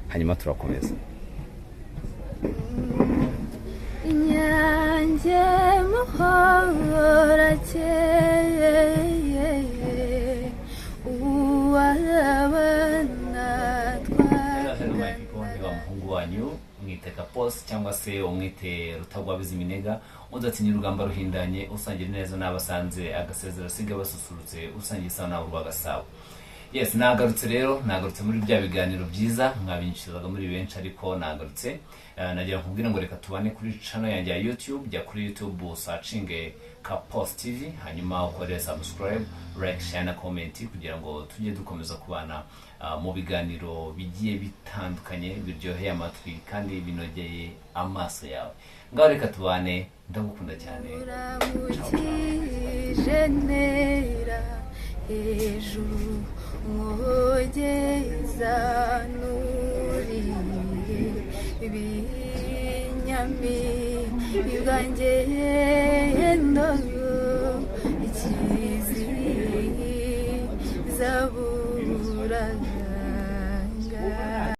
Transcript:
hanyuma turakomeza. inyange muhora cyeye uwarabana umuhungu wanyu mwiteka Post cyangwa se umwite Rutagwabiza Iminega, udatinya urugamba ruhindanye, usangira neza n'abasanze agasezera siga basusurutse, usangiye isaha nawe urwagasabo. Yes, nagarutse rero, nagarutse muri bya biganiro byiza mwabinyishyuraga muri benshi, ariko nagarutse nagira nkubwira ngo reka tubane kuri channel yanjye ya YouTube. Jya kuri YouTube searching ka Post TV, hanyuma ukore subscribe, like, share na comment kugira ngo tujye dukomeza kubana mu biganiro bigiye bitandukanye biryoheye amatwi kandi binogeye amaso yawe. Ngaho reka tubane, ndagukunda cyane. hejuru mwogeza nuri ibinyami ibwanjye ndogo ikizi zaburaga